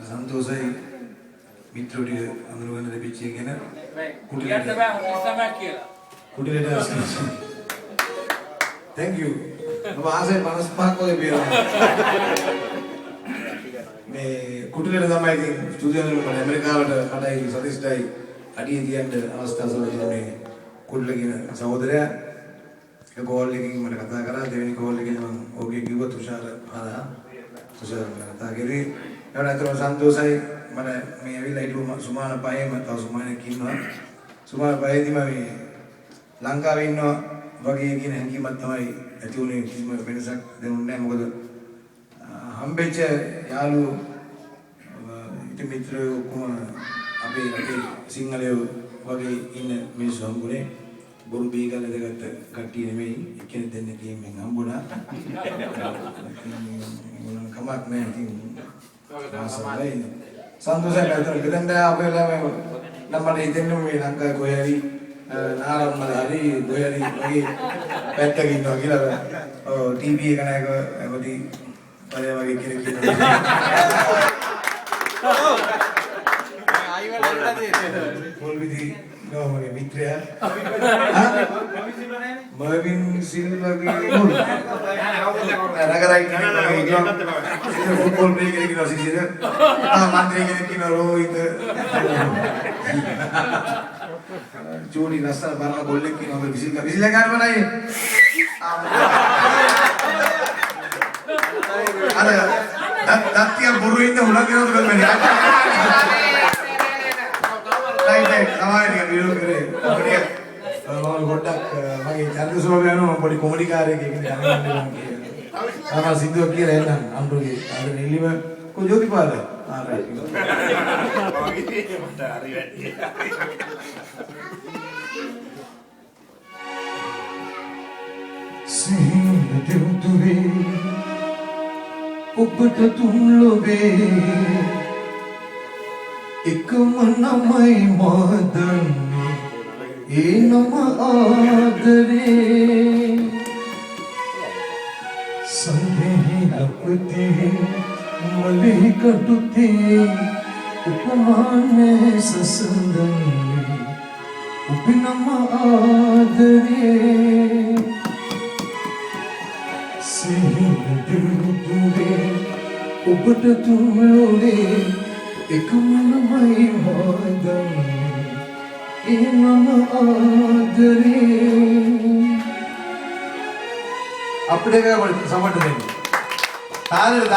සන්තෝෂයි මිත්‍රෝටිය අඳුරගෙන ලැබිච්ච එක ගැන කුටියට බෑ ඉස්සමක් කියලා. කුටියට thank you. ඔබ ආසයි 55ක් වගේ පියනවා. මේ කුටියට තමයි ඉතින් ස්ටුඩියෝ වල මම ඇමරිකාවට කඩයි සතිස්ටයි අඩිය තියන්න අවස්ථාව සැලසුනේ කුඩල කියන සහෝදරයා. ඒ කෝල් එකකින් මට කතා කරා දෙවෙනි කෝල් එකේ මම ඔහුගේ කිව්වා තුෂාර කතා කරේ. ඒකට අතන සන්තෝෂයි මම මේ ඇවිල්ලා හිටු සුමාන පහේම තව සුමානෙක් ඉන්නවා. සුමාන පහේදීම මේ ලංකාවේ ඉන්නවා වගේ කියන හැඟීමක් තමයි ඇති උනේ. කිසිම වෙනසක් දැනුන්නේ නැහැ. මොකද හම්බෙච්ච යාළුවෝ ඉතින් මිත්‍රයෝ කොහොම අපේ රටේ සිංහලයෝ වගේ ඉන්න මිනිස්සු හම්බුනේ. බොරු බීගල දෙකට කට්ටිය නෙමෙයි එක්කෙනෙක් දෙන්නේ ටීම් එකෙන් හම්බුණා. මොන කමක් නැහැ ඉතින්. සන්තෝෂයි කරතර ගිරන්ද අපේ ළමයි නම්මල හිතෙන්නේ මේ ලංකාවේ කොහේ හරි නාරම්මල හරි ගොයරි වගේ පැත්තක ඉන්නවා කියලා. ඔව් ටීවී එක නැක ඇවදි පරය වගේ කියලා කියනවා. ආයිවල පොල් විදි නෝමගේ මිත්‍රයා මර්වින් සිල්වාගේ නෝ නගරයි කෙනෙක් ෆුට්බෝල් ප්ලේ කෙනෙක් ඉන්නවා සිසිද මන්ත්‍රී කෙනෙක් ඉන්නවා රෝහිත ජෝනි ලස්සන බරන ගොල්ලෙක් ඉන්නවා විසිල ගන්න බලයි අර දත්තිය බුරු ඉන්න උලක් යනවද බලන්න right සමාවෙන්න විරෝධ කරේ අපිට මම ගොඩක් මගේ චන්ද්‍රසෝම යනවා පොඩි කොමඩි කාර්යයක ඉන්නේ අනිවාර්යයෙන්ම කියලා. ආ සිද්ධාක් කියලා එන්නම් අම්රුගේ අර නිලිම කොජෝතිපාල ආ රයිට්. මට හරි වැඩි. සිහිනදුවේ ඔබට තුන් ලොවේ එකම නමයි මාදන්නේ ඒ නම ආදරේ සඳෙහි අපතේ මලේ කටුතේ උපමානේ සසඳන්නේ ඔබ නම ආදරේ සිහිනදුවේ ඔබට තුන් ලොවේ එකම නමයි මාදන්නේ ඒ නම ආදරේ අපිට ඒක සමට දෙන්න තාලෙට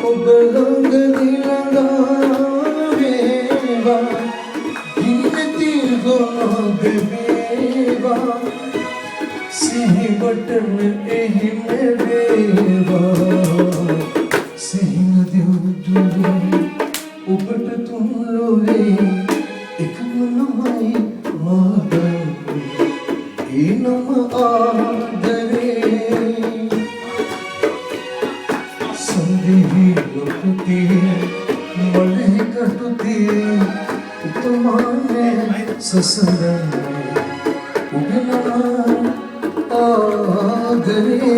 ඔබ ළඟ දිලඟා ආදරේ संदेही लुकती मले कटती तुम्हारे ससुर उगला आदरे